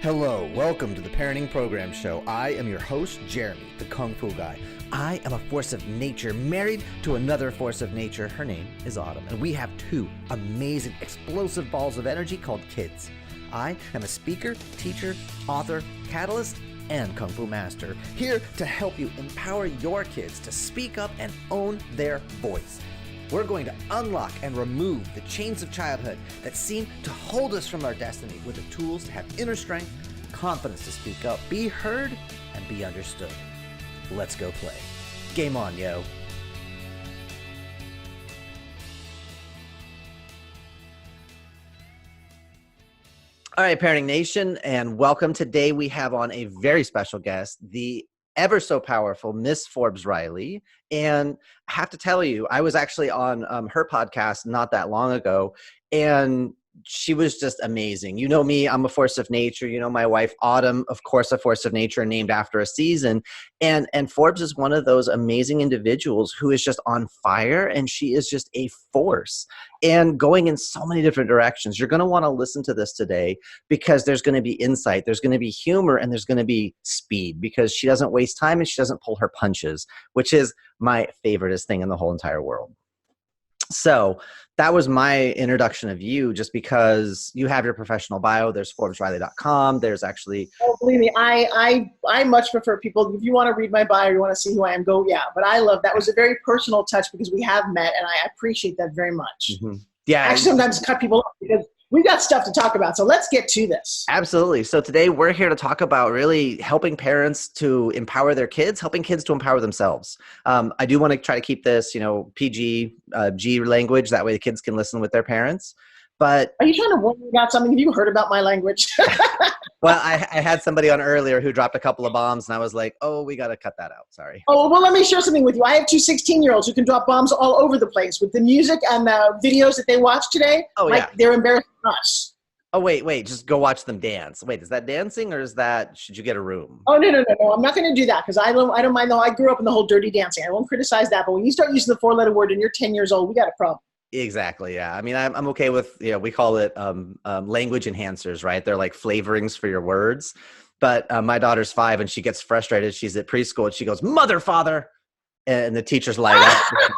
Hello, welcome to the Parenting Program Show. I am your host, Jeremy, the Kung Fu guy. I am a force of nature married to another force of nature. Her name is Autumn, and we have two amazing, explosive balls of energy called kids. I am a speaker, teacher, author, catalyst, and Kung Fu master, here to help you empower your kids to speak up and own their voice. We're going to unlock and remove the chains of childhood that seem to hold us from our destiny with the tools to have inner strength, confidence to speak up, be heard, and be understood. Let's go play. Game on, yo. All right, Parenting Nation, and welcome. Today we have on a very special guest, the ever so powerful Miss Forbes Riley. And I have to tell you, I was actually on her podcast not that long ago, and she was just amazing. You know me, I'm a force of nature. You know my wife, Autumn, of course, a force of nature named after a season. And Forbes is one of those amazing individuals who is just on fire, and she is just a force and going in so many different directions. You're going to want to listen to this today because there's going to be insight, there's going to be humor, and there's going to be speed because she doesn't waste time and she doesn't pull her punches, which is my favoriteest thing in the whole entire world. So that was my introduction of you, just because you have your professional bio. There's ForbesRiley.com. There's actually... Oh, believe me, I much prefer people, if you want to read my bio, you want to see who I am, go, yeah. But I love, that was a very personal touch because we have met, and I appreciate that very much. Mm-hmm. Yeah. I actually sometimes cut people off because we've got stuff to talk about. So let's get to this. Absolutely. So today we're here to talk about really helping parents to empower their kids, helping kids to empower themselves. I do want to try to keep this, PG, G language. That way the kids can listen with their parents. But are you trying to warn me about something? Have you heard about my language? Well, I had somebody on earlier who dropped a couple of bombs, and I was like, oh, we got to cut that out. Sorry. Oh, well, let me share something with you. I have two 16-year-olds who can drop bombs all over the place with the music and the videos that they watch today. Oh, yeah. They're embarrassing us. Oh, wait, just go watch them dance. Wait, is that dancing or is that, should you get a room? Oh, no. I'm not going to do that because I don't mind though. I grew up in the whole dirty dancing. I won't criticize that. But when you start using the four-letter word and you're 10 years old, we got a problem. Exactly. Yeah. I mean, I'm okay with, we call it language enhancers, right? They're like flavorings for your words. But my daughter's 5 and she gets frustrated. She's at preschool and she goes, mother, father. And the teachers light up.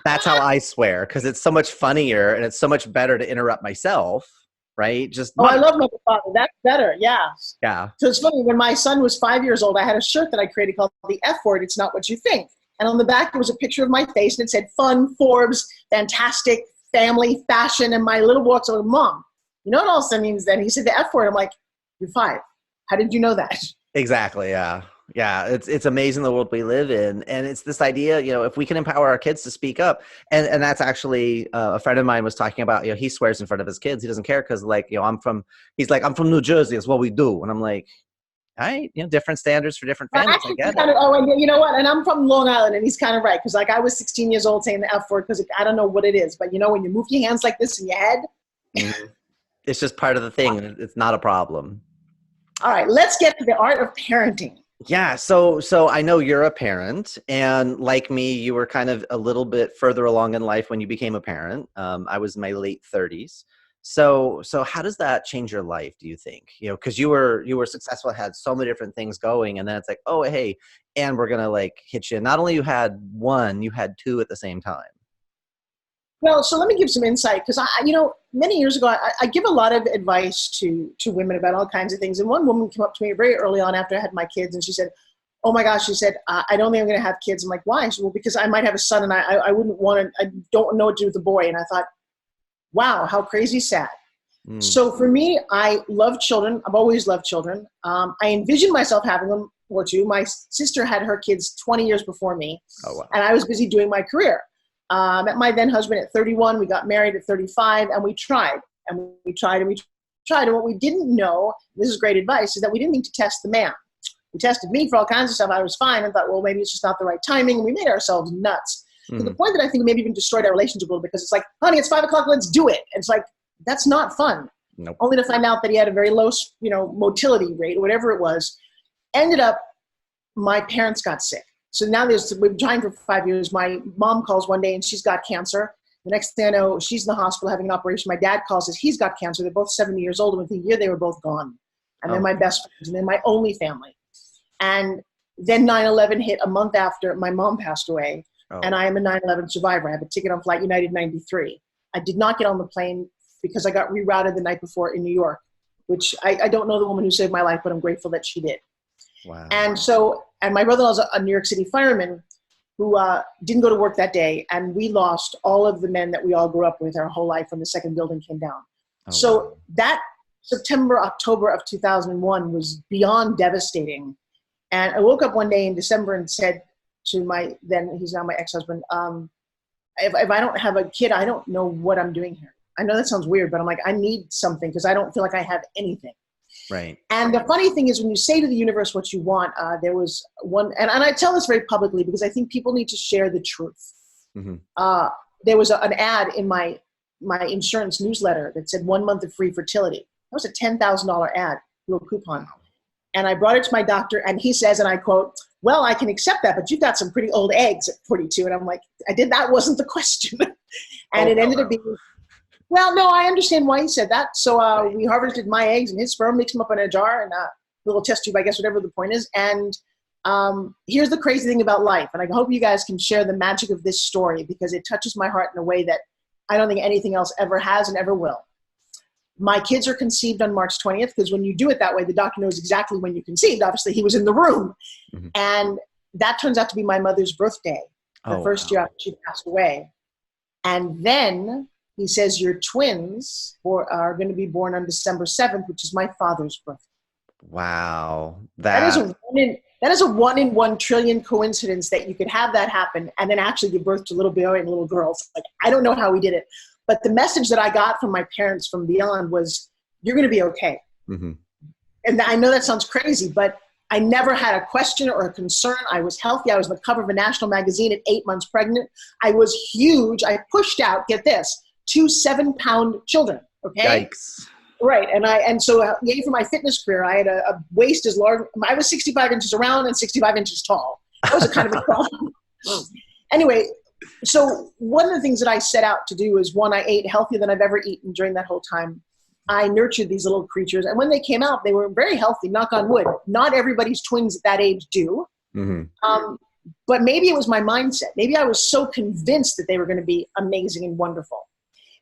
That's how I swear, because it's so much funnier and it's so much better to interrupt myself, right? I love mother, father. That's better. Yeah. Yeah. So it's funny. When my son was 5 years old, I had a shirt that I created called the F word. It's not what you think. And on the back, there was a picture of my face, and it said, fun, Forbes, fantastic, family, fashion. And my little boy said, Mom, you know what else that means then? He said the F word. I'm like, you're 5. How did you know that? Exactly, yeah. Yeah, it's amazing the world we live in. And it's this idea, if we can empower our kids to speak up. And that's actually a friend of mine was talking about, he swears in front of his kids. He doesn't care because, I'm from New Jersey. It's what we do. And I'm like, all right, different standards for different families. I get it. And you know what? And I'm from Long Island, and he's kind of right. Because I was 16 years old saying the F word because I don't know what it is. But when you move your hands like this in your head. Mm-hmm. It's just part of the thing. It's not a problem. All right, let's get to the art of parenting. Yeah, so I know you're a parent, and like me, you were kind of a little bit further along in life when you became a parent. I was in my late 30s. So how does that change your life, do you think? Because you were successful, had so many different things going, and then it's like, oh, hey, and we're going to hit you. Not only you had one, you had 2 at the same time. Well, so let me give some insight because many years ago, I give a lot of advice to women about all kinds of things. And one woman came up to me very early on after I had my kids, and she said, oh my gosh, she said, I don't think I'm going to have kids. I'm like, why? She said, well, because I might have a son and I wouldn't want to, I don't know what to do with a boy. And I thought, wow, how crazy sad. Mm. So for me, I love children. I've always loved children. I envisioned myself having them or 2. My sister had her kids 20 years before me. Oh, wow. And I was busy doing my career. Met my then husband at 31. We got married at 35, and we tried. And we tried. And what we didn't know, this is great advice, is that we didn't need to test the man. We tested me for all kinds of stuff. I was fine and thought, well, maybe it's just not the right timing. And we made ourselves nuts. To the point that I think maybe even destroyed our relationship a little because it's like, honey, it's 5 o'clock, let's do it. And it's like, that's not fun. Nope. Only to find out that he had a very low, motility rate or whatever it was. Ended up, my parents got sick. So now we've been trying for 5 years. My mom calls one day and she's got cancer. The next thing I know, she's in the hospital having an operation. My dad calls us, he's got cancer. They're both 70 years old. And within a year, they were both gone. and then my best friends, and then my only family. And then 9/11 hit a month after my mom passed away, and I am a 9/11 survivor. I have a ticket on Flight United 93. I did not get on the plane because I got rerouted the night before in New York, which I don't know the woman who saved my life, but I'm grateful that she did. Wow. And my brother-in-law is a New York City fireman who didn't go to work that day, and we lost all of the men that we all grew up with our whole life when the second building came down. So that September, October of 2001 was beyond devastating. And I woke up one day in December and said to he's now my ex-husband, if I don't have a kid, I don't know what I'm doing here. I know that sounds weird, but I'm like, I need something because I don't feel like I have anything. Right. And the funny thing is when you say to the universe what you want, there was one, and I tell this very publicly because I think people need to share the truth. Mm-hmm. There was an ad in my insurance newsletter that said 1 month of free fertility. That was a $10,000 ad, little coupon. And I brought it to my doctor, and he says, and I quote, well, I can accept that, but you've got some pretty old eggs at 42. And I'm like, that wasn't the question. And it ended up being, well, no, I understand why he said that. So we harvested my eggs and his sperm, mixed them up in a jar and a little test tube, I guess, whatever the point is. And here's the crazy thing about life. And I hope you guys can share the magic of this story because it touches my heart in a way that I don't think anything else ever has and ever will. My kids are conceived on March 20th because when you do it that way, the doctor knows exactly when you conceived. Obviously, he was in the room. Mm-hmm. And that turns out to be my mother's birthday, the first year after she passed away. And then he says, your twins are going to be born on December 7th, which is my father's birthday. Wow. That is a 1 in 1 trillion coincidence that you could have that happen and then actually give birth to little boy and little girls. Like, I don't know how we did it. But the message that I got from my parents from beyond was, you're going to be okay. Mm-hmm. And I know that sounds crazy, but I never had a question or a concern. I was healthy. I was on the cover of a national magazine at 8 months pregnant. I was huge. I pushed out, get this, 2 7-pound children. Okay. Yikes. Right. And so for my fitness career, I had a waist as large. I was 65 inches around and 65 inches tall. That was a kind of a problem. Anyway, so one of the things that I set out to do is, one, I ate healthier than I've ever eaten during that whole time. I nurtured these little creatures. And when they came out, they were very healthy, knock on wood. Not everybody's twins at that age do. Mm-hmm. But maybe it was my mindset. Maybe I was so convinced that they were going to be amazing and wonderful.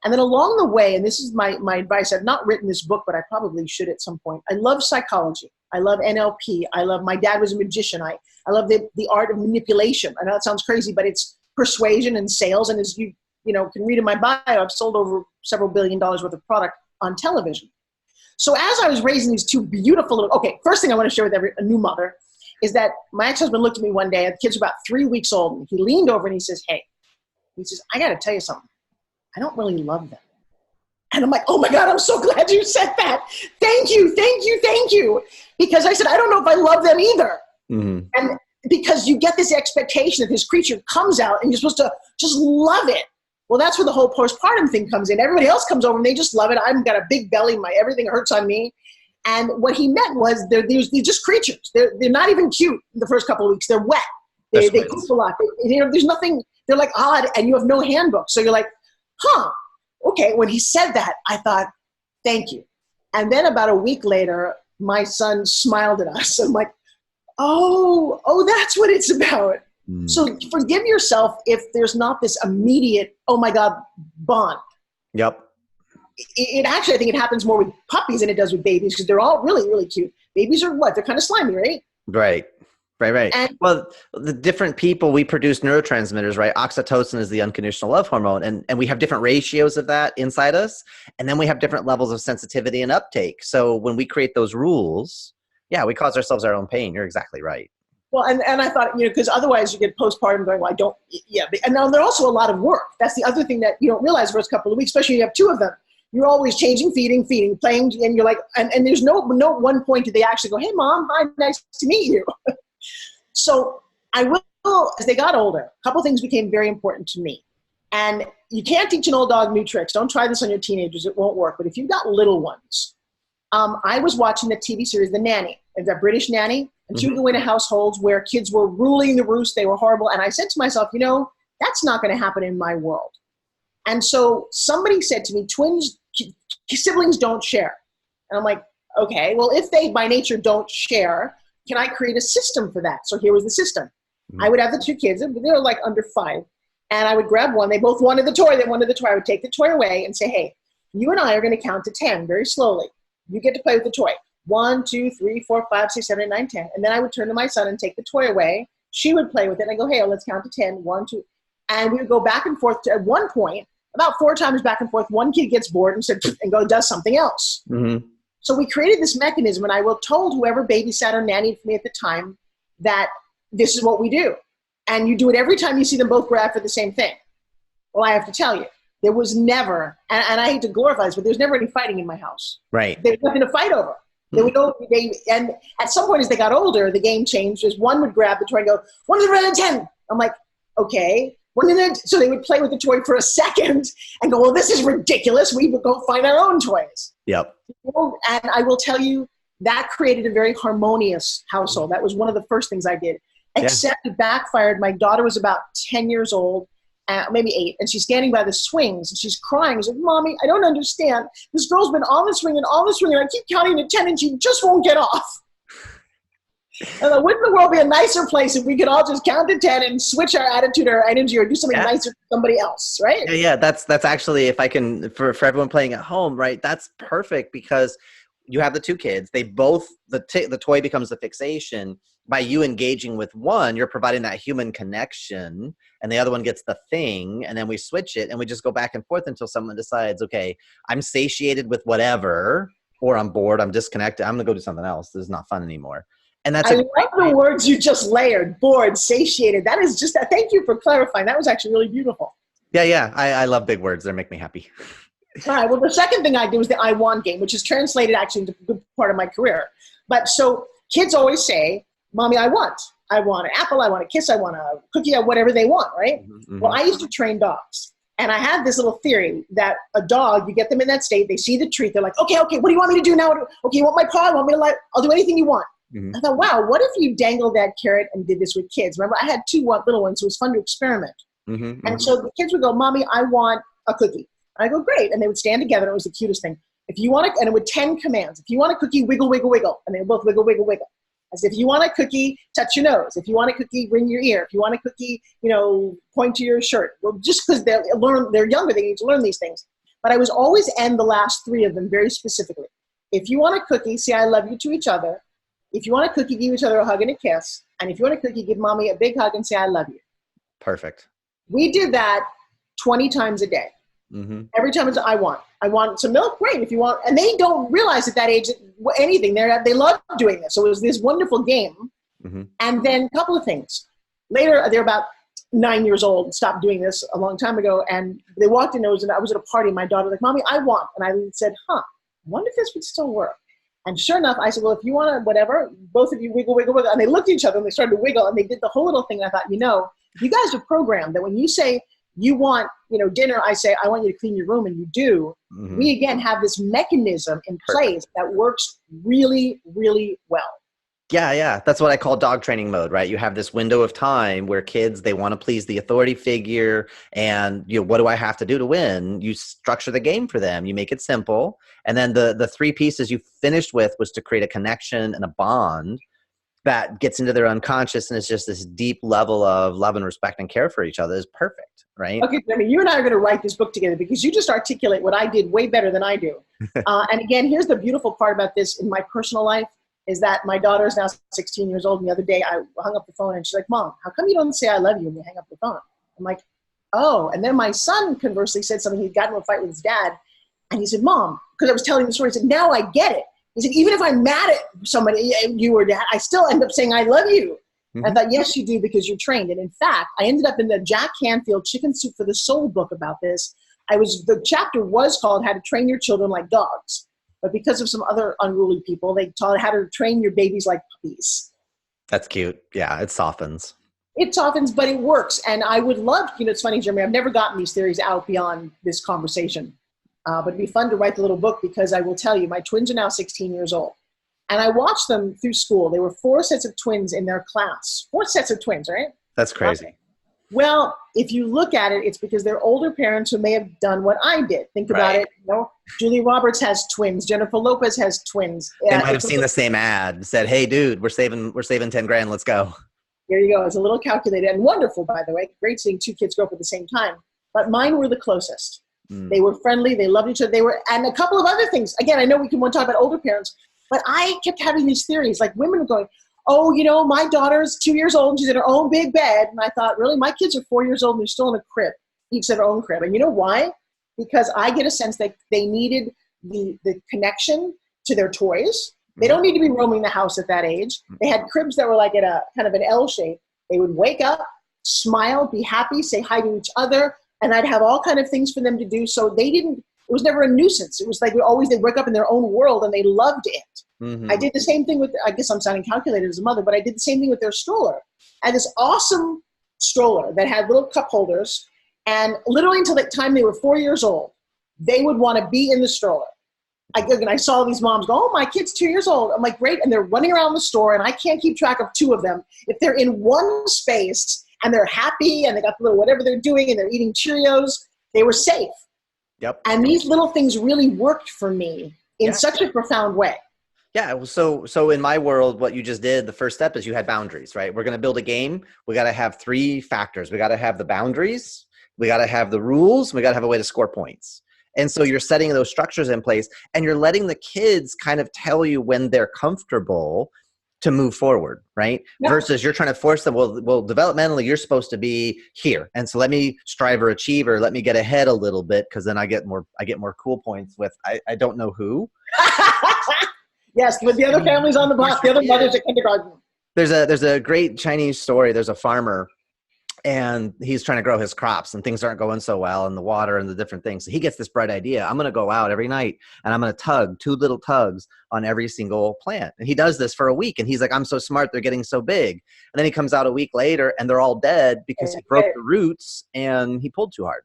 And then along the way, and this is my advice, I've not written this book, but I probably should at some point. I love psychology. I love NLP. My dad was a magician. I love the art of manipulation. I know that sounds crazy, but it's persuasion and sales. And as you can read in my bio, I've sold over several $1 billion worth of product on television. So as I was raising these two beautiful first thing I want to share with a new mother is that my ex-husband looked at me one day, the kids were about 3 weeks old, and he leaned over and he says, I got to tell you something. I don't really love them. And I'm like, oh my God, I'm so glad you said that. Thank you. Because I said, I don't know if I love them either. Mm-hmm. And because you get this expectation that this creature comes out and you're supposed to just love it. Well, that's where the whole postpartum thing comes in. Everybody else comes over and they just love it. I've got a big belly. Everything hurts on me. And what he meant was they're just creatures. They're not even cute the first couple of weeks. They're wet. They poop a lot. There's nothing. They're like odd, and you have no handbook. So you're like, okay. When he said that, I thought, thank you. And then about a week later, my son smiled at us. I'm like, oh, that's what it's about. So forgive yourself if there's not this immediate, oh my God, bond. Yep. It actually, I think it happens more with puppies than it does with babies because they're all really, really cute. Babies are what? They're kind of slimy, right? Right. And, well, the different people, we produce neurotransmitters, right? Oxytocin is the unconditional love hormone. And we have different ratios of that inside us. And then we have different levels of sensitivity and uptake. So when we create those rules, we cause ourselves our own pain. You're exactly right. Well, and I thought, because otherwise you get postpartum going, well, I don't, And now they're also a lot of work. That's the other thing that you don't realize the first couple of weeks, especially when you have two of them. You're always changing, feeding, playing, and you're like, and there's no one point do they actually go, hey, Mom, hi, nice to meet you. So I will, as they got older, a couple things became very important to me. And you can't teach an old dog new tricks. Don't try this on your teenagers. It won't work. But if you've got little ones, I was watching the TV series, The Nanny, the British Nanny. And she would go into households where kids were ruling the roost. They were horrible. And I said to myself, that's not going to happen in my world. And so somebody said to me, siblings don't share. And I'm like, okay, well, if they by nature don't share, can I create a system for that? So here was the system. I would have the two kids, they were like under 5, and I would grab one. They both wanted the toy. They wanted the toy. I would take the toy away and say, hey, you and I are going to count to 10 very slowly. You get to play with the toy. 1, 2, 3, 4, 5, 6, 7, 8, 9, 10. And then I would turn to my son and take the toy away. She would play with it. And I go, hey, let's count to 10. 1, 2. And we would go back and forth. At one point, about 4 times back and forth, one kid gets bored and does something else. Mm-hmm. So we created this mechanism, and I told whoever babysat or nannied for me at the time that this is what we do. And you do it every time you see them both grab for the same thing. Well, I have to tell you, there was never, and I hate to glorify this, but there was never any fighting in my house. Right. There was nothing to fight over. And at some point as they got older, the game changed. Just one would grab the toy and go, 110. I'm like, okay. So they would play with the toy for a second and go, well, this is ridiculous. We would go find our own toys. Yep. And I will tell you, that created a very harmonious household. That was one of the first things I did. Except it backfired. My daughter was about 10 years old, maybe 8, and she's standing by the swings, and she's crying. She's like, Mommy, I don't understand. This girl's been on the swing and on the swing, and I keep counting to 10, and she just won't get off. And wouldn't the world be a nicer place if we could all just count to 10 and switch our attitude or our energy or do something nicer for somebody else, right? Yeah, that's actually, if I can, for everyone playing at home, right, that's perfect, because you have the two kids. They both, the toy becomes the fixation. By you engaging with one, you're providing that human connection, and the other one gets the thing, and then we switch it, and we just go back and forth until someone decides, okay, I'm satiated with whatever, or I'm bored, I'm disconnected, I'm going to go do something else. This is not fun anymore. And that's I love the words you just layered, bored, satiated. That is just, thank you for clarifying. That was actually really beautiful. Yeah. I love big words. They make me happy. All right. Well, the second thing I did was the I want game, which is translated actually into a good part of my career. But so kids always say, Mommy, I want an apple, I want a kiss, I want a cookie, whatever they want, right? Mm-hmm. Well, I used to train dogs. And I had this little theory that a dog, you get them in that state, they see the treat, they're like, okay, what do you want me to do now? Okay, you want my paw? You want me to I'll do anything you want. Mm-hmm. I thought, wow, what if you dangled that carrot and did this with kids? Remember, I had 2 little ones, so it was fun to experiment. Mm-hmm. And so the kids would go, Mommy, I want a cookie. I go, great. And they would stand together. It was the cutest thing. If you want and it would 10 commands. If you want a cookie, wiggle, wiggle, wiggle. And they would both wiggle, wiggle, wiggle. I said, if you want a cookie, touch your nose. If you want a cookie, ring your ear. If you want a cookie, point to your shirt. Well, just because they're younger, they need to learn these things. But I was always end the last 3 of them very specifically. If you want a cookie, say I love you to each other. If you want a cookie, give each other a hug and a kiss. And if you want a cookie, give Mommy a big hug and say I love you. Perfect. We did that 20 times a day. Mm-hmm. Every time it's I want some milk, great. If you want, and they don't realize at that age anything. They love doing this. So it was this wonderful game. Mm-hmm. And then a couple of things. Later, they're about 9 years old and stopped doing this a long time ago. And they walked in, I was at a party. My daughter was like, Mommy, I want. And I said, I wonder if this would still work. And sure enough, I said, well, if you want to, whatever, both of you wiggle, wiggle, wiggle. And they looked at each other and they started to wiggle and they did the whole little thing. And I thought, you guys are programmed that when you say you want, dinner, I say, I want you to clean your room, and you do. Mm-hmm. We, again, have this mechanism in place that works really, really well. Yeah. That's what I call dog training mode, right? You have this window of time where kids, they want to please the authority figure, and what do I have to do to win? You structure the game for them. You make it simple. And then the 3 pieces you finished with was to create a connection and a bond that gets into their unconscious, and it's just this deep level of love and respect and care for each other is perfect, right? Okay, I mean, you and I are going to write this book together because you just articulate what I did way better than I do. And again, here's the beautiful part about this in my personal life is that my daughter is now 16 years old. And the other day I hung up the phone and she's like, Mom, how come you don't say I love you when you hang up the phone? I'm like, oh. And then my son conversely said something. He'd gotten into a fight with his dad. And he said, Mom, because I was telling him the story, he said, now I get it. He said, even if I'm mad at somebody, you or dad, I still end up saying I love you. Mm-hmm. I thought, yes, you do, because you're trained. And in fact, I ended up in the Jack Canfield Chicken Soup for the Soul book about this. The chapter was called How to Train Your Children Like Dogs. But because of some other unruly people, they taught how to train your babies like puppies. That's cute. Yeah, it softens. It softens, but it works. And I would love, it's funny, Jeremy, I've never gotten these theories out beyond this conversation. But it'd be fun to write the little book because I will tell you, my twins are now 16 years old. And I watched them through school. There were 4 sets of twins in their class. 4 sets of twins, right? That's crazy. Well, if you look at it, it's because they're older parents who may have done what I did. Think about it. You know, Julia Roberts has twins. Jennifer Lopez has twins. They might have seen the same ad and said, "Hey, dude, we're saving 10 grand. Let's go." There you go. It's a little calculated and wonderful, by the way. Great seeing two kids grow up at the same time. But mine were the closest. They were friendly. They loved each other. They were, and a couple of other things. Again, I know we can want to talk about older parents, but I kept having these theories, like women going, "Oh, you know, my daughter's 2 years old and she's in her own big bed." And I thought, really, my kids are 4 years old and they're still in a crib, each their own crib. And you know why? Because I get a sense that they needed the connection to their toys. They don't need to be roaming the house at that age. They had cribs that were like at a kind of an L shape. They would wake up, smile, be happy, say hi to each other, and I'd have all kind of things for them to do. So they didn't, it was never a nuisance. It was like they wake up in their own world and they loved it. I did the same thing with, I guess I'm sounding calculated as a mother, but I did the same thing with their stroller. I had this awesome stroller that had little cup holders, and literally until the time they were 4 years old, they would want to be in the stroller. I saw these moms go, "Oh, my kid's 2 years old." I'm like, great. And they're running around the store and I can't keep track of two of them. If they're in one space and they're happy and they got the little whatever they're doing and they're eating Cheerios, they were safe. Yep. And these little things really worked for me in such a profound way. Yeah. So in my world, what you just did, the first step is you had boundaries, right? We're going to build a game. We got to have 3 factors. We got to have the boundaries. We got to have the rules. We got to have a way to score points. And so you're setting those structures in place and you're letting the kids kind of tell you when they're comfortable to move forward, right? Yep. Versus you're trying to force them, well, developmentally, you're supposed to be here. And so let me strive or achieve, or let me get ahead a little bit, because then I get more cool points with, I don't know who. Yes, with the other families on the block, the other mothers at kindergarten. There's a great Chinese story. There's a farmer and he's trying to grow his crops and things aren't going so well, and the water and the different things. So he gets this bright idea. I'm going to go out every night and I'm going to tug 2 little tugs on every single plant. And he does this for a week and he's like, I'm so smart. They're getting so big. And then he comes out a week later and they're all dead because he broke the roots and he pulled too hard.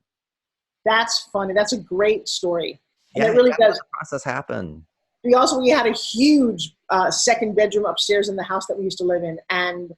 That's funny. That's a great story. And yeah, it really does. The process happen. We had a huge second bedroom upstairs in the house that we used to live in. And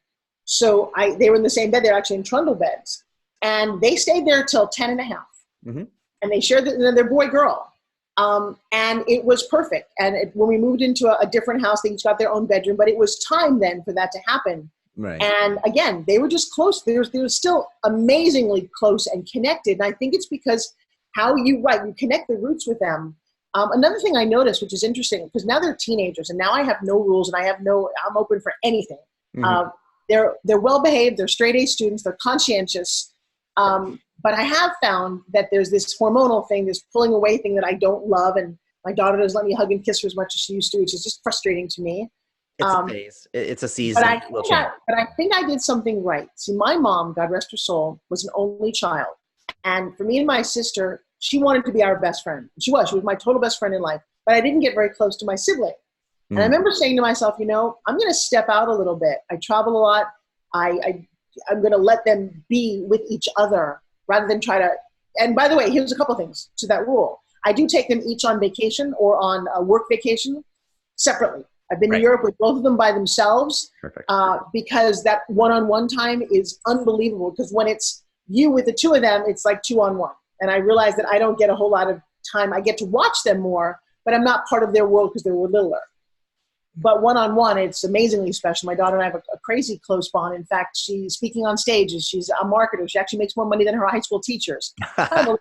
so they were in the same bed. They're actually in trundle beds. And they stayed there till 10 and a half. Mm-hmm. And they shared their boy-girl. And it was perfect. And when we moved into a different house, they each got their own bedroom. But it was time then for that to happen. Right. And again, they were just close. They were still amazingly close and connected. And I think it's because you connect the roots with them. Another thing I noticed, which is interesting, because now they're teenagers and now I have no rules and I'm open for anything. Mm-hmm. They're well-behaved, they're straight A students, they're conscientious. But I have found that there's this hormonal thing, this pulling away thing that I don't love. And my daughter doesn't let me hug and kiss her as much as she used to, which is just frustrating to me. It's a phase. It's a season. But I think I did something right. See, my mom, God rest her soul, was an only child. And for me and my sister, she wanted to be our best friend. She was my total best friend in life. But I didn't get very close to my sibling. And I remember saying to myself, I'm going to step out a little bit. I travel a lot. I'm going to let them be with each other rather than try to. And by the way, here's a couple things to that rule. I do take them each on vacation or on a work vacation separately. I've been to Europe with both of them by themselves. Perfect. Because that one-on-one time is unbelievable. Because when it's you with the 2 of them, it's like 2-on-1. And I realize that I don't get a whole lot of time. I get to watch them more, but I'm not part of their world because they were littler. But one-on-one, it's amazingly special. My daughter and I have a crazy close bond. In fact, she's speaking on stages. She's a marketer. She actually makes more money than her high school teachers. kind of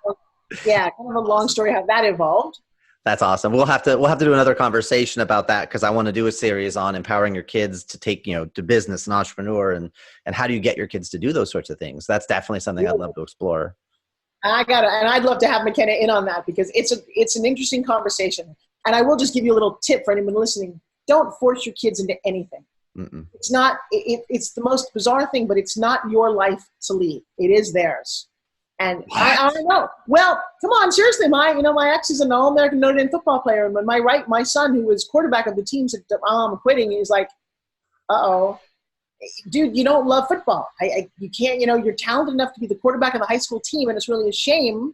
a long story how that evolved. That's awesome. We'll have to do another conversation about that, because I want to do a series on empowering your kids to take, to business and entrepreneur, and how do you get your kids to do those sorts of things. That's definitely something I'd love to explore. And I'd love to have McKenna in on that, because it's an interesting conversation. And I will just give you a little tip for anyone listening. Don't force your kids into anything. Mm-mm. It's not, it's the most bizarre thing, but it's not your life to lead. It is theirs. And I don't know. Well, come on, seriously, my ex is an All-American Notre Dame football player. And when my son, who was quarterback of the team, said, I'm quitting, he's like, uh-oh. Dude, you don't love football. You can't, you're talented enough to be the quarterback of the high school team, and it's really a shame,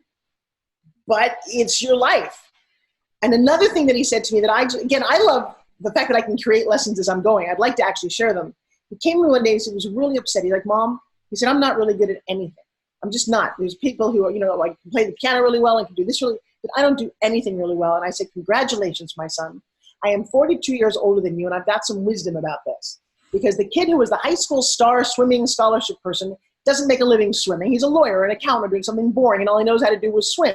but it's your life. And another thing that he said to me that I love the fact that I can create lessons as I'm going. I'd like to actually share them. He came to me one day and he was really upset. He's like, Mom, he said, I'm not really good at anything. I'm just not. There's people who are, like play the piano really well and can do this really, but I don't do anything really well. And I said, congratulations, my son. I am 42 years older than you, and I've got some wisdom about this. Because the kid who was the high school star swimming scholarship person doesn't make a living swimming. He's a lawyer, an accountant, doing something boring, and all he knows how to do was swim.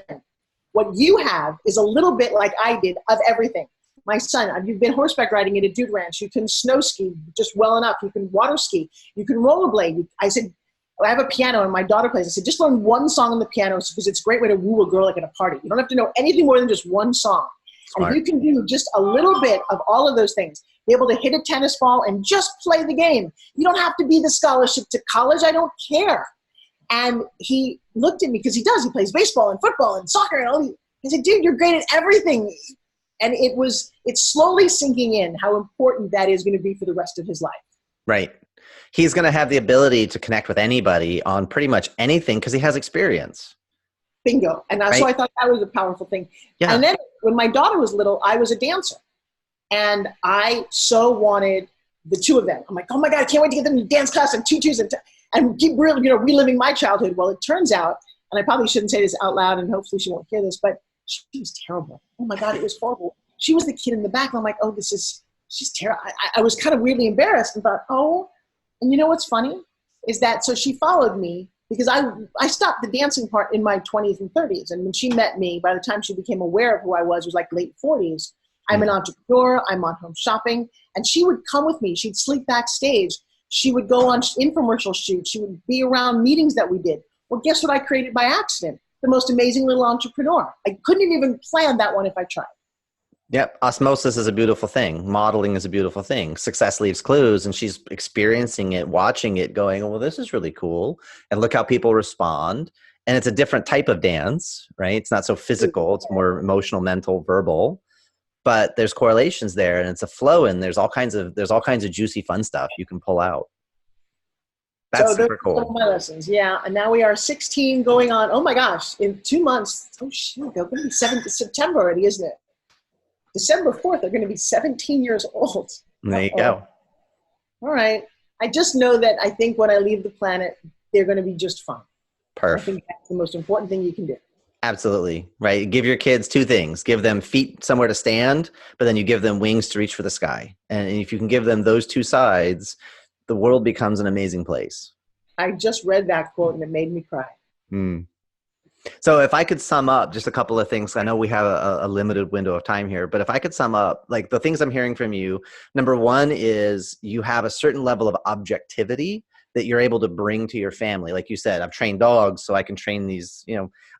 What you have is a little bit like I did of everything. My son, you've been horseback riding at a dude ranch. You can snow ski just well enough. You can water ski. You can rollerblade. I said, I have a piano and my daughter plays. I said, just learn one song on the piano because it's a great way to woo a girl like at a party. You don't have to know anything more than just one song. Smart. And if you can do just a little bit of all of those things, be able to hit a tennis ball and just play the game. You don't have to be the scholarship to college. I don't care. And he looked at me because he does. He plays baseball and football and soccer and all these. He said, dude, you're great at everything. And it's slowly sinking in how important that is going to be for the rest of his life. Right. He's going to have the ability to connect with anybody on pretty much anything because he has experience. Bingo. And so I thought that was a powerful thing. Yeah. And then when my daughter was little, I was a dancer. And I so wanted the two of them. I'm like, oh my God, I can't wait to get them in dance class and tutus and keep reliving my childhood. Well, it turns out, and I probably shouldn't say this out loud and hopefully she won't hear this, but she was terrible. Oh my God, it was horrible. She was the kid in the back. And I'm like, oh, she's terrible. I was kind of weirdly embarrassed and thought, oh, and you know what's funny is that, so she followed me because I stopped the dancing part in my 20s and 30s. And when she met me, by the time she became aware of who I was like late 40s. I'm an entrepreneur. I'm on home shopping. And she would come with me. She'd sleep backstage. She would go on infomercial shoots. She would be around meetings that we did. Well, guess what I created by accident? The most amazing little entrepreneur. I couldn't even plan that one if I tried. Yep. Osmosis is a beautiful thing. Modeling is a beautiful thing. Success leaves clues, and she's experiencing it, watching it, going, well, this is really cool. And look how people respond. And it's a different type of dance, right? It's not so physical. It's more emotional, mental, verbal. But there's correlations there, and it's a flow, and there's all kinds of juicy, fun stuff you can pull out. That's super cool. Some of my lessons, yeah. And now we are 16, going on. Oh my gosh, in 2 months. Oh shoot, they're going to be September already, isn't it? December 4th, they're going to be 17 years old. There you go. All right. I just know that I think when I leave the planet, they're going to be just fine. Perfect. I think that's the most important thing you can do. Absolutely. Right. Give your kids two things. Give them feet somewhere to stand, but then you give them wings to reach for the sky. And if you can give them those two sides, the world becomes an amazing place. I just read that quote and it made me cry. So if I could sum up just a couple of things, I know we have a limited window of time here, but if I could sum up like the things I'm hearing from you, number one is you have a certain level of objectivity that you're able to bring to your family. Like you said, I've trained dogs, so I can train these,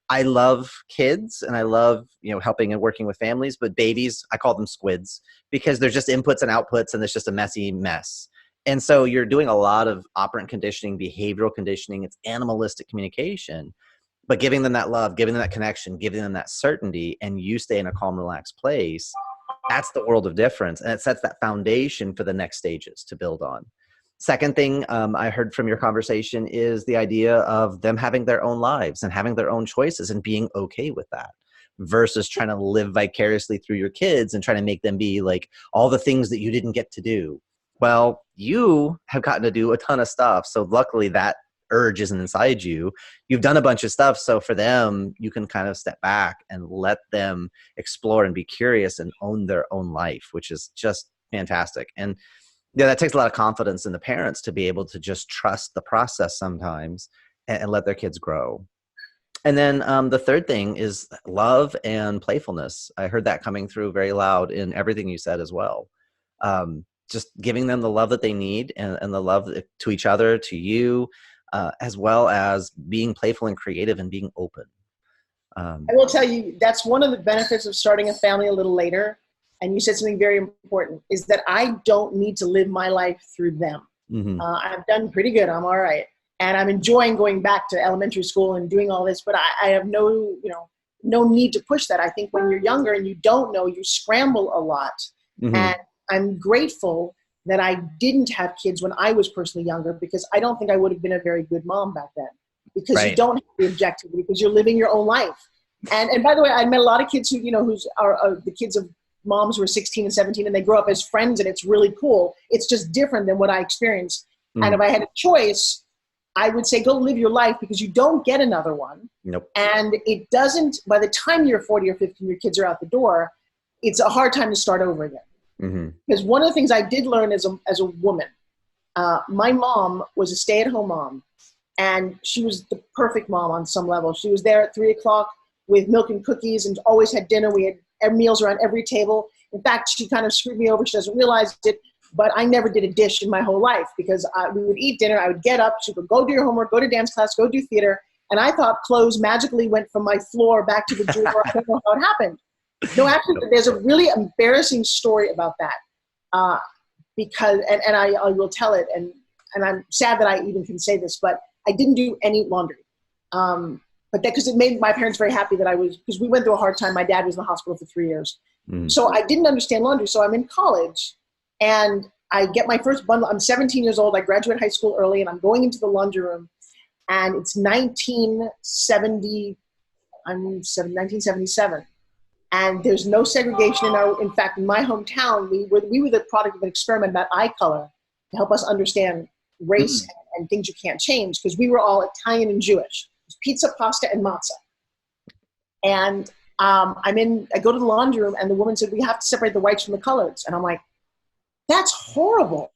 I love kids and I love, helping and working with families, but babies, I call them squids because they're just inputs and outputs and it's just a messy mess. And so you're doing a lot of operant conditioning, behavioral conditioning, it's animalistic communication, but giving them that love, giving them that connection, giving them that certainty, and you stay in a calm, relaxed place. That's the world of difference. And it sets that foundation for the next stages to build on. Second thing I heard from your conversation is the idea of them having their own lives and having their own choices and being okay with that versus trying to live vicariously through your kids and trying to make them be like all the things that you didn't get to do. Well, you have gotten to do a ton of stuff. So luckily that urge isn't inside you. You've done a bunch of stuff. So for them, you can kind of step back and let them explore and be curious and own their own life, which is just fantastic. And yeah, that takes a lot of confidence in the parents to be able to just trust the process sometimes and let their kids grow. And then the third thing is love and playfulness. I heard that coming through very loud in everything you said as well. Just giving them the love that they need and the love to each other, to you, as well as being playful and creative and being open. I will tell you, that's one of the benefits of starting a family a little later. And you said something very important, is that I don't need to live my life through them. Mm-hmm. I've done pretty good. I'm all right. And I'm enjoying going back to elementary school and doing all this, but I have no need to push that. I think when you're younger and you don't know, you scramble a lot. Mm-hmm. And I'm grateful that I didn't have kids when I was personally younger, because I don't think I would have been a very good mom back then, because you don't have the objectivity, because you're living your own life. And by the way, I met a lot of kids who, who's are the kids of moms who are 16 and 17 and they grow up as friends and it's really cool. It's just different than what I experienced. Mm. And if I had a choice, I would say go live your life because you don't get another one. Nope. And it doesn't, by the time you're 40 or 50, your kids are out the door, it's a hard time to start over again. Mm-hmm. Because one of the things I did learn as a woman, my mom was a stay-at-home mom, and she was the perfect mom on some level. She was there at 3 o'clock with milk and cookies and always had dinner. We had meals around every table. In fact, she kind of screwed me over. She doesn't realize it, but I never did a dish in my whole life because we would eat dinner. I would get up. She would go do your homework, go to dance class, go do theater. And I thought clothes magically went from my floor back to the drawer. I don't know how it happened. No, actually, there's a really embarrassing story about that because, and I will tell it, and I'm sad that I even can say this, but I didn't do any laundry. But that, because it made my parents very happy that because we went through a hard time. My dad was in the hospital for 3 years. So I didn't understand laundry. So I'm in college and I get my first bundle. I'm 17 years old. I graduate high school early and I'm going into the laundry room and it's 1970, 1977. And there's no segregation in fact, in my hometown, we were the product of an experiment about eye color to help us understand race and things you can't change because we were all Italian and Jewish. Pizza, pasta, and matzah. And I go to the laundry room and the woman said, we have to separate the whites from the coloreds. And I'm like, that's horrible.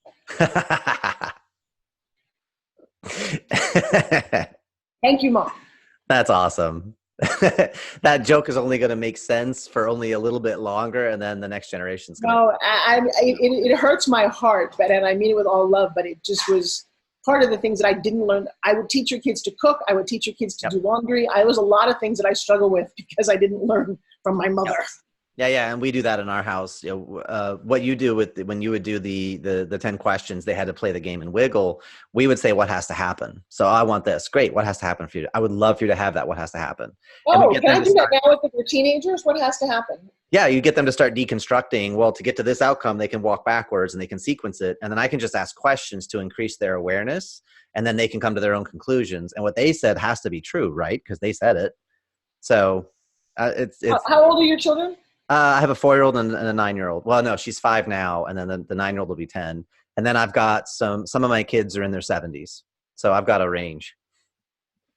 Thank you, Mom. That's awesome. That joke is only going to make sense for only a little bit longer, and then the next generation's going to... No, it hurts my heart, and I mean it with all love, but it just was part of the things that I didn't learn. I would teach your kids to cook. I would teach your kids to do laundry. I was a lot of things that I struggle with because I didn't learn from my mother. Yeah, and we do that in our house. What you do when you would do the 10 questions, they had to play the game and wiggle. We would say, what has to happen? So I want this. Great. What has to happen for you? I would love for you to have that. What has to happen? Oh, can I do that now with the teenagers? What has to happen? Yeah, you get them to start deconstructing. Well, to get to this outcome, they can walk backwards and they can sequence it. And then I can just ask questions to increase their awareness. And then they can come to their own conclusions. And what they said has to be true, right? Because they said it. So it's How old are your children? I have a 4-year-old and a 9-year-old. Well, no, she's 5 now. And then the 9-year-old will be 10. And then I've got some of my kids are in their 70s. So I've got a range.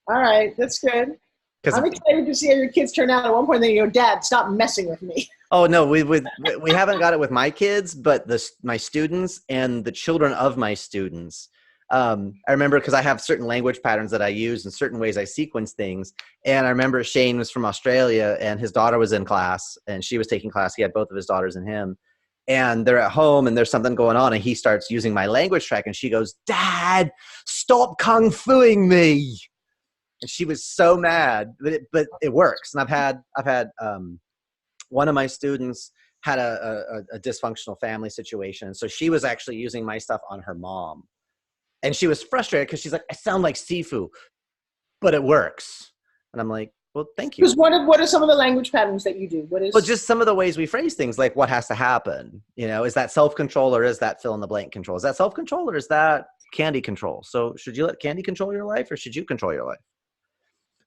All right. That's good. I'm excited to see how your kids turn out. At one point, they go, Dad, stop messing with me. Oh, no, we haven't got it with my kids, but my students and the children of my students. I remember because I have certain language patterns that I use and certain ways I sequence things. And I remember Shane was from Australia and his daughter was in class and she was taking class. He had both of his daughters and him. And they're at home and there's something going on and he starts using my language track and she goes, Dad, stop kung fuing me. And she was so mad, but it works. And I've had one of my students had a dysfunctional family situation. So she was actually using my stuff on her mom. And she was frustrated because she's like, I sound like Sifu, but it works. And I'm like, well, thank you. Because what are some of the language patterns that you do? Well, just some of the ways we phrase things, like what has to happen. Is that self-control or is that fill in the blank control? Is that self-control or is that candy control? So should you let candy control your life or should you control your life?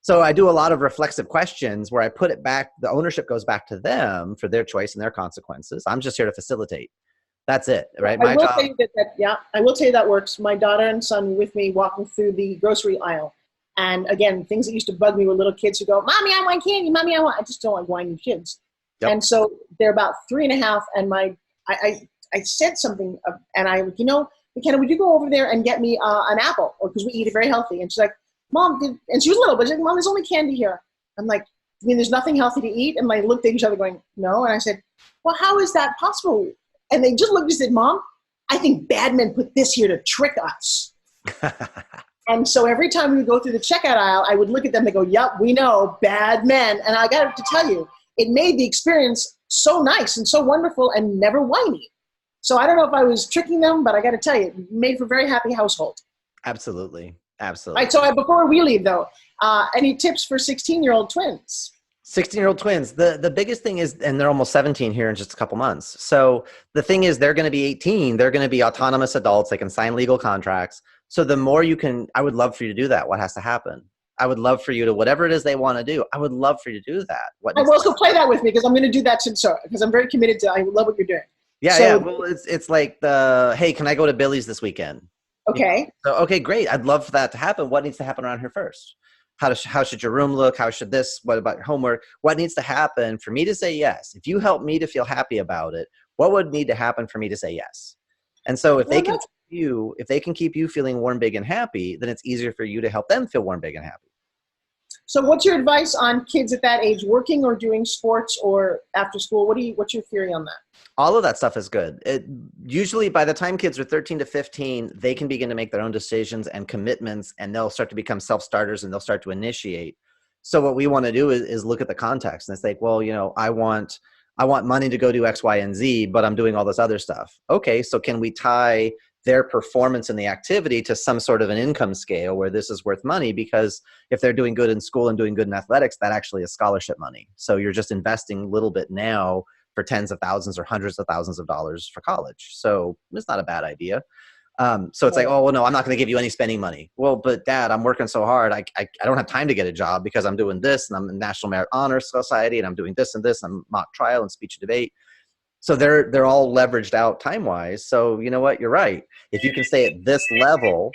So I do a lot of reflexive questions where I put it back. The ownership goes back to them for their choice and their consequences. I'm just here to facilitate. That's it, right? I will tell you that works. My daughter and son were with me walking through the grocery aisle. And again, things that used to bug me were little kids who go, Mommy, I want candy. Mommy, I just don't like whiny kids. Yep. And so they're about 3.5. And I said something and McKenna, would you go over there and get me an apple? Or because we eat it very healthy. And she's like, Mom, and she was little, but she's like, Mom, there's only candy here. I'm like, there's nothing healthy to eat? And they looked at each other going, no. And I said, well, how is that possible? And they just looked and said, Mom, I think bad men put this here to trick us. And so every time we would go through the checkout aisle, I would look at them and go, yep, we know, bad men. And I got to tell you, it made the experience so nice and so wonderful and never whiny. So I don't know if I was tricking them, but I got to tell you, it made for a very happy household. Absolutely. All right, so before we leave, though, any tips for 16-year-old twins? 16-year-old twins. The biggest thing is, and they're almost 17 here in just a couple months. So the thing is, they're going to be 18. They're going to be autonomous adults. They can sign legal contracts. So the more you can, I would love for you to do that. What has to happen? I would love for you to, whatever it is they want to do, I would love for you to do that. Well, also play that with me because I'm going to do that because I'm very committed to, I love what you're doing. Yeah. Well, it's like hey, can I go to Billy's this weekend? Okay. So, okay, great. I'd love for that to happen. What needs to happen around here first? How should your room look? How should this? What about your homework? What needs to happen for me to say yes? If you help me to feel happy about it, what would need to happen for me to say yes? And so if they Well, can that's, keep you feeling warm, big, and happy, then it's easier for you to help them feel warm, big, and happy. so what's your advice on kids at that age working or doing sports or after school? What's your theory on that? All of that stuff is good. Usually by the time kids are 13 to 15, they can begin to make their own decisions and commitments, and they'll start to become self-starters and they'll start to initiate. So what we want to do is look at the context and it's like, well, I want money to go do X, Y, and Z, but I'm doing all this other stuff. Okay, so can we tie their performance in the activity to some sort of an income scale where this is worth money? Because if they're doing good in school and doing good in athletics, that actually is scholarship money. So you're just investing a little bit now for tens of thousands or hundreds of thousands of dollars for college. So it's not a bad idea. So it's like, oh, well, no, I'm not going to give you any spending money. Well, but Dad, I'm working so hard. I don't have time to get a job because I'm doing this and I'm in National Merit Honor Society and I'm doing this and this. I'm mock trial and speech and debate. So they're all leveraged out time-wise. So you know what? You're right. If you can stay at this level,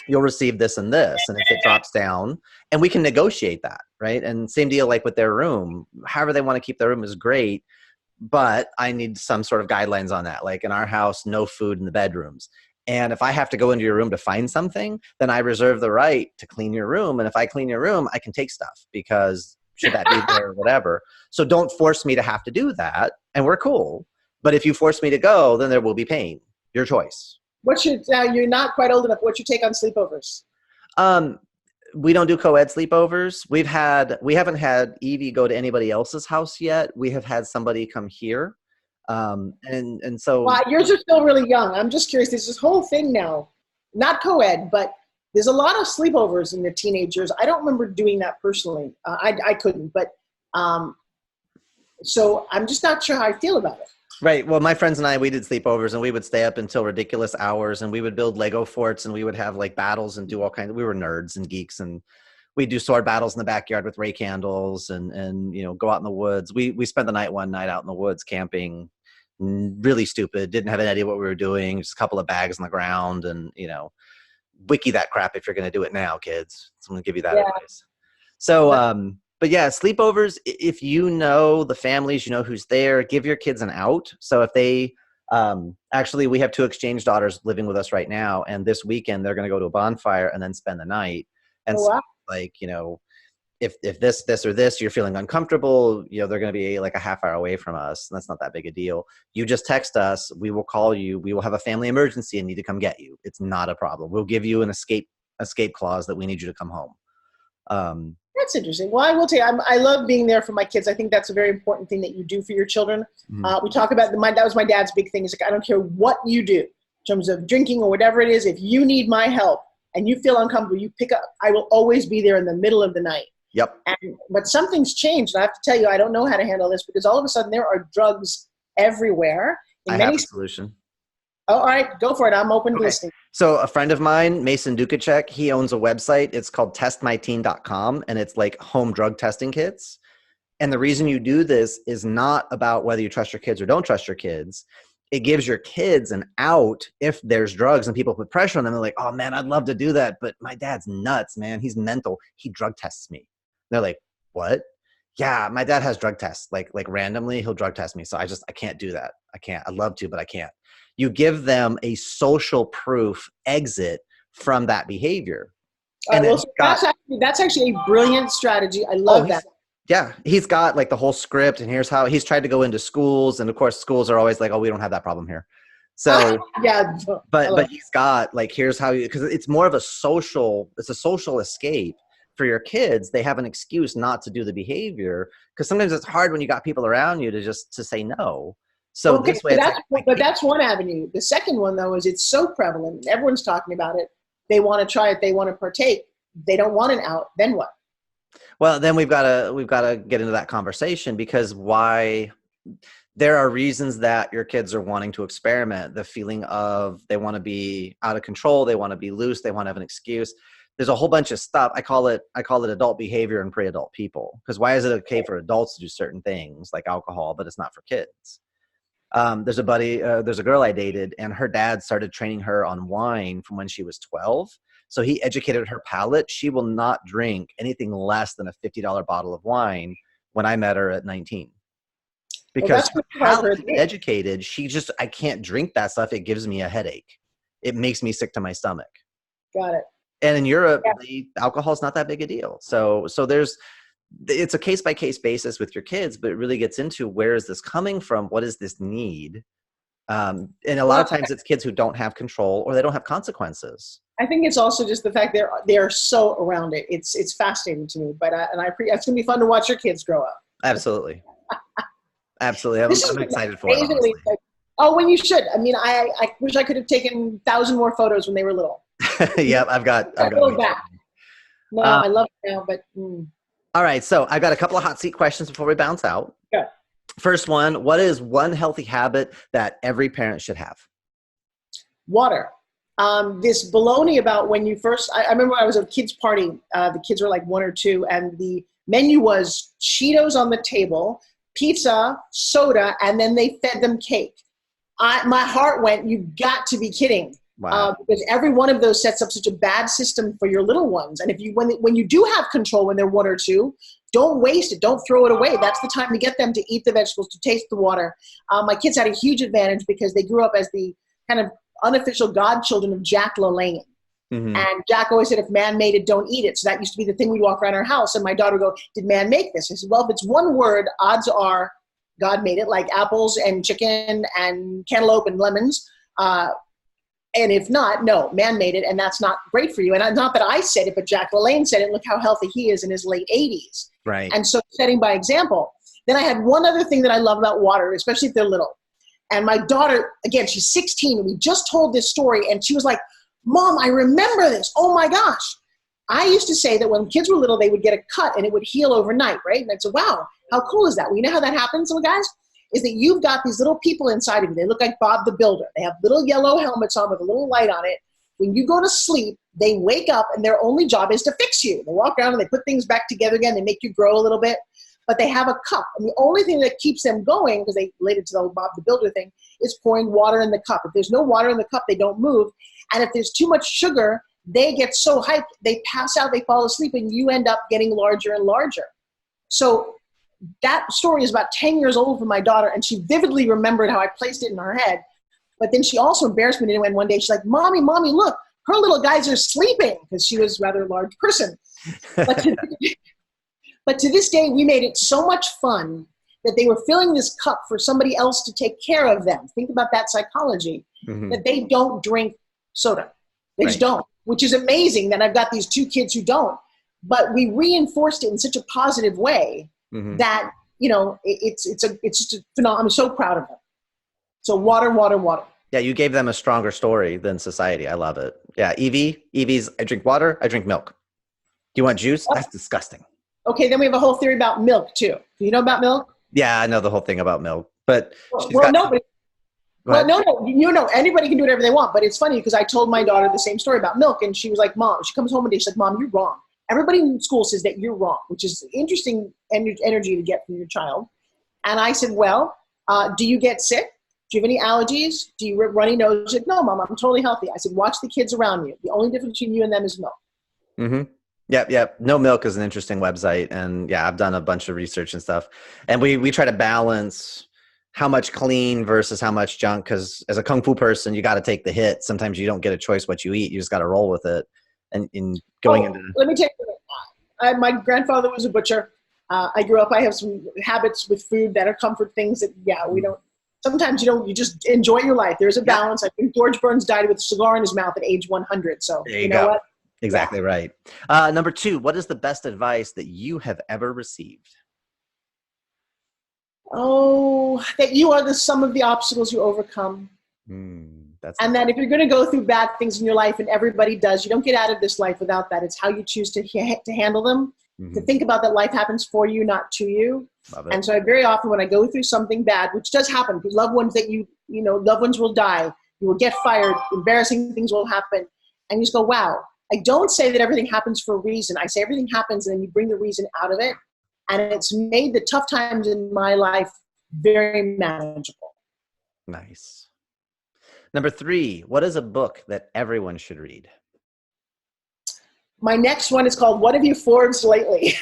you'll receive this and this. And if it drops down, and we can negotiate that, right? And same deal like with their room. However they want to keep their room is great. But I need some sort of guidelines on that. Like in our house, no food in the bedrooms. And if I have to go into your room to find something, then I reserve the right to clean your room. And if I clean your room, I can take stuff because should that be there or whatever. So don't force me to have to do that. And we're cool. But if you force me to go, then there will be pain. Your choice. You're not quite old enough. What's your take on sleepovers? We don't do co-ed sleepovers. We haven't had Evie go to anybody else's house yet. We have had somebody come here. And so Wow, yours are still really young. I'm just curious. There's this whole thing now, not co-ed, but there's a lot of sleepovers in the teenage years. I don't remember doing that personally. I couldn't, but so I'm just not sure how I feel about it. Right. Well, my friends and I, we did sleepovers and we would stay up until ridiculous hours and we would build Lego forts and we would have like battles and do all kinds of, we were nerds and geeks and we'd do sword battles in the backyard with ray candles and go out in the woods. We spent the night one night out in the woods camping, really stupid, didn't have any idea what we were doing, just a couple of bags on the ground and, wiki that crap if you're going to do it now, kids. So I'm going to give you that advice. So, but yeah, sleepovers, if you know the families, who's there, give your kids an out. So if they, actually we have 2 exchange daughters living with us right now. And this weekend they're going to go to a bonfire and then spend the night. And so like, if this or this, you're feeling uncomfortable, they're going to be like a half hour away from us. And that's not that big a deal. You just text us. We will call you. We will have a family emergency and need to come get you. It's not a problem. We'll give you an escape clause that we need you to come home. That's interesting. Well, I will tell you, I love being there for my kids. I think that's a very important thing that you do for your children. We talk about that was my dad's big thing. Is like, I don't care what you do in terms of drinking or whatever it is. If you need my help and you feel uncomfortable, you pick up. I will always be there in the middle of the night. Yep. But something's changed. And I have to tell you, I don't know how to handle this because all of a sudden there are drugs everywhere. I have a solution. Oh, all right, go for it. I'm open to listening. So a friend of mine, Mason Dukacek, he owns a website. It's called testmyteen.com, and it's like home drug testing kits. And the reason you do this is not about whether you trust your kids or don't trust your kids. It gives your kids an out if there's drugs and people put pressure on them. They're like, oh man, I'd love to do that, but my dad's nuts, man. He's mental. He drug tests me. They're like, what? Yeah, my dad has drug tests. Like randomly, he'll drug test me. So I can't do that. I can't. I'd love to, but I can't. You give them a social proof exit from that behavior. And that's actually a brilliant strategy. I love that. Yeah, he's got like the whole script, and here's how he's tried to go into schools, and of course schools are always like, oh, we don't have that problem here. So yeah, but he's got like, here's how because it's more of a social escape for your kids. They have an excuse not to do the behavior because sometimes it's hard when you got people around you to say no. So this way, that's one avenue. The second one though is it's so prevalent. Everyone's talking about it. They want to try it. They want to partake. They don't want an out. Then what? Well, then we've got to get into that conversation because there are reasons that your kids are wanting to experiment. The feeling of they want to be out of control. They want to be loose. They want to have an excuse. There's a whole bunch of stuff. I call it adult behavior in pre-adult people. Because why is it okay for adults to do certain things like alcohol, but it's not for kids? There's a girl I dated, and her dad started training her on wine from when she was 12. So he educated her palate. She will not drink anything less than a $50 bottle of wine when I met her at 19. Because her palate is educated, I can't drink that stuff. It gives me a headache. It makes me sick to my stomach. Got it. And in Europe, alcohol is not that big a deal. So it's a case-by-case basis with your kids, but it really gets into, where is this coming from? What is this need? And a lot of times it's kids who don't have control, or they don't have consequences. I think it's also just the fact they're so around it. It's fascinating to me, but it's going to be fun to watch your kids grow up. Absolutely. Absolutely. I'm excited for it. When you should. I mean, I wish I could have taken 1,000 more photos when they were little. Yep. I've got back. No, I love it now, but. All right. So I've got a couple of hot seat questions before we bounce out. Okay. First one, what is one healthy habit that every parent should have? Water. This baloney about when you first, I remember when I was at a kid's party, the kids were like 1 or 2, and the menu was Cheetos on the table, pizza, soda, and then they fed them cake. My heart went, you've got to be kidding. Wow. Because every one of those sets up such a bad system for your little ones. And when you do have control when they're 1 or 2, don't waste it. Don't throw it away. That's the time to get them to eat the vegetables, to taste the water. My kids had a huge advantage because they grew up as the kind of unofficial godchildren of Jack LaLanne. Mm-hmm. And Jack always said, if man made it, don't eat it. So that used to be the thing we'd walk around our house. And my daughter would go, did man make this? I said, well, if it's one word, odds are God made it, like apples and chicken and cantaloupe and lemons. And if not, no, man made it, and that's not great for you. And not that I said it, but Jack LaLanne said it. Look how healthy he is in his late 80s. Right. And so setting by example. Then I had one other thing that I love about water, especially if they're little. And my daughter, again, she's 16, and we just told this story, and she was like, Mom, I remember this. Oh, my gosh. I used to say that when kids were little, they would get a cut, and it would heal overnight, right? And I'd say, wow, how cool is that? Well, you know how that happens, little guys? Is that you've got these little people inside of you. They look like Bob the Builder. They have little yellow helmets on with a little light on it. When you go to sleep, they wake up, and their only job is to fix you. They walk around and they put things back together again. They make you grow a little bit. But they have a cup. And the only thing that keeps them going, because they related to the old Bob the Builder thing, is pouring water in the cup. If there's no water in the cup, they don't move. And if there's too much sugar, they get so hyped, they pass out, they fall asleep, and you end up getting larger and larger. So that story is about 10 years old for my daughter, and she vividly remembered how I placed it in her head. But then she also embarrassed me when one day she's like, Mommy, look, her little guys are sleeping, because she was a rather large person. But to this day, we made it so much fun that they were filling this cup for somebody else to take care of them. Think about that psychology, that they don't drink soda. They just don't, which is amazing that I've got these 2 kids who don't. But we reinforced it in such a positive way that, you know, it's just a phenomenon. I'm so proud of them. So water. Yeah, you gave them a stronger story than society. I love it. Yeah, Evie's, I drink water, I drink milk. Do you want juice? That's disgusting. Okay, then we have a whole theory about milk, too. Do you know about milk? Yeah, I know the whole thing about milk. But no, anybody can do whatever they want. But it's funny because I told my daughter the same story about milk, and she was like, Mom, she comes home one day, she's like, Mom, you're wrong. Everybody in school says that you're wrong, which is interesting energy to get from your child. And I said, well, do you get sick? Do you have any allergies? Do you have runny nose? She said, no, Mom, I'm totally healthy. I said, watch the kids around you. The only difference between you and them is milk. Mm-hmm. Yep. No Milk is an interesting website. And yeah, I've done a bunch of research and stuff. And we try to balance how much clean versus how much junk. Because as a Kung Fu person, you got to take the hit. Sometimes you don't get a choice what you eat. You just got to roll with it. And let me take my grandfather was a butcher. I grew up, I have some habits with food that are comfort things that, we don't. Sometimes you just enjoy your life. There's a balance. I think George Burns died with a cigar in his mouth at age 100. So there you know go. What? Exactly right. Number 2, what is the best advice that you have ever received? Oh, that you are the sum of the obstacles you overcome. And that if you're going to go through bad things in your life, and everybody does, you don't get out of this life without that. It's how you choose to handle them, to think about that life happens for you, not to you. Love it. And so very often when I go through something bad, which does happen, because loved ones that loved ones will die, you will get fired, embarrassing things will happen. And you just go, wow. I don't say that everything happens for a reason. I say everything happens and then you bring the reason out of it. And it's made the tough times in my life very manageable. Nice. Number 3, what is a book that everyone should read? My next one is called What Have You Forbes Lately?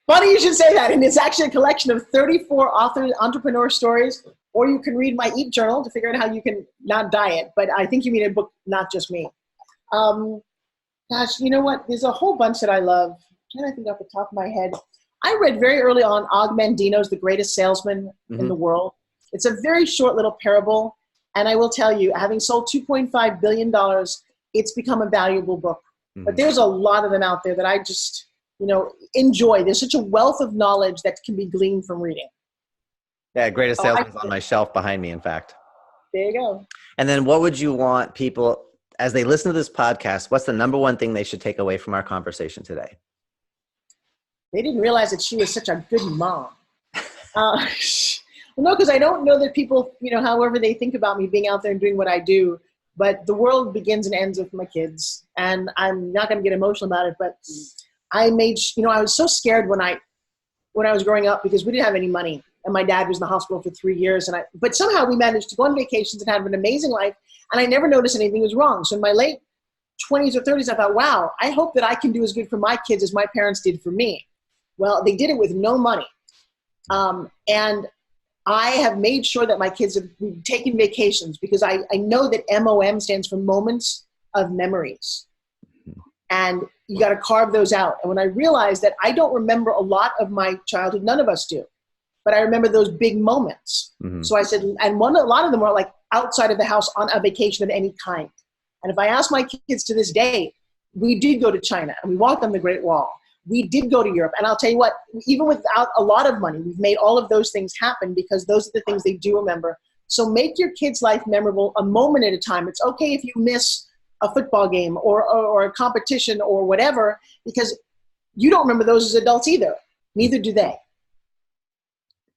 Funny you should say that. And it's actually a collection of 34 entrepreneur stories, or you can read my Eat Journal to figure out how you can not diet. But I think you mean a book, not just me. Gosh, you know what? There's a whole bunch that I love. I'm trying to think off the top of my head. I read very early on Og Mandino's The Greatest Salesman in the World. It's a very short little parable. And I will tell you, having sold $2.5 billion, it's become a valuable book. But there's a lot of them out there that I just, enjoy. There's such a wealth of knowledge that can be gleaned from reading. Yeah, Greatest Salesman's on my shelf behind me, in fact. There you go. And then what would you want people, as they listen to this podcast, what's the number one thing they should take away from our conversation today? They didn't realize that she was such a good mom. No, because I don't know that people, however they think about me being out there and doing what I do, but the world begins and ends with my kids. And I'm not going to get emotional about it, but I made, I was so scared when I was growing up because we didn't have any money and my dad was in the hospital for 3 years. But somehow we managed to go on vacations and have an amazing life. And I never noticed anything was wrong. So in my late 20s or 30s, I thought, wow, I hope that I can do as good for my kids as my parents did for me. Well, they did it with no money. And I have made sure that my kids have taken vacations because I know that MOM stands for moments of memories. And you got to carve those out. And when I realized that I don't remember a lot of my childhood, none of us do, but I remember those big moments. So I said, and a lot of them were like outside of the house on a vacation of any kind. And if I ask my kids to this day, we did go to China and we walked on the Great Wall. We did go to Europe. And I'll tell you what, even without a lot of money, we've made all of those things happen because those are the things they do remember. So make your kid's life memorable a moment at a time. It's okay if you miss a football game or a competition or whatever, because you don't remember those as adults either. Neither do they.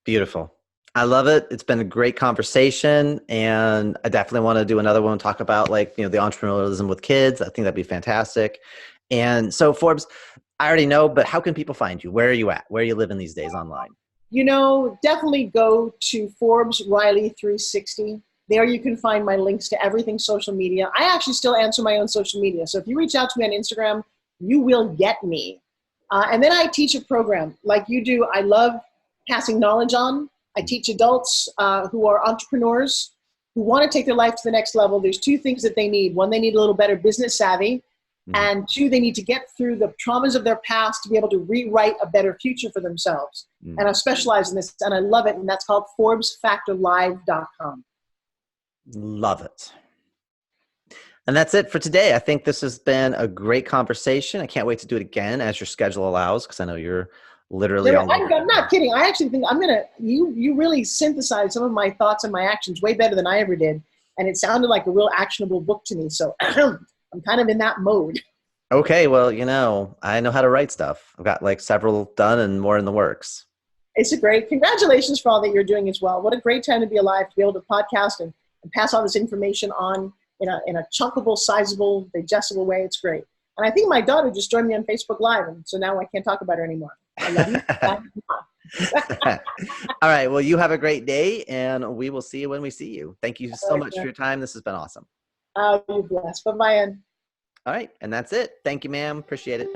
Beautiful. I love it. It's been a great conversation, and I definitely want to do another one, talk about the entrepreneurialism with kids. I think that'd be fantastic. And so Forbes, I already know, but how can people find you? Where are you at? Where are you living these days online? Definitely go to Forbes Riley 360. There you can find my links to everything social media. I actually still answer my own social media. So if you reach out to me on Instagram, you will get me. And then I teach a program like you do. I love passing knowledge on. I teach adults who are entrepreneurs who want to take their life to the next level. There's 2 things that they need. 1, they need a little better business savvy. And 2, they need to get through the traumas of their past to be able to rewrite a better future for themselves. And I specialize in this, and I love it. And that's called ForbesFactorLive.com. Love it. And that's it for today. I think this has been a great conversation. I can't wait to do it again as your schedule allows, because I know you're literally all over. I'm not kidding. I actually think you really synthesized some of my thoughts and my actions way better than I ever did. And it sounded like a real actionable book to me. So I'm kind of in that mode. Okay. Well, I know how to write stuff. I've got several done and more in the works. It's congratulations for all that you're doing as well. What a great time to be alive, to be able to podcast and pass all this information on in a chunkable, sizable, digestible way. It's great. And I think my daughter just joined me on Facebook Live, and so now I can't talk about her anymore. I love you. All right. Well, you have a great day, and we will see you when we see you. Thank you so much for your time. This has been awesome. You're blessed. Bye-bye. All right. And that's it. Thank you, ma'am. Appreciate it.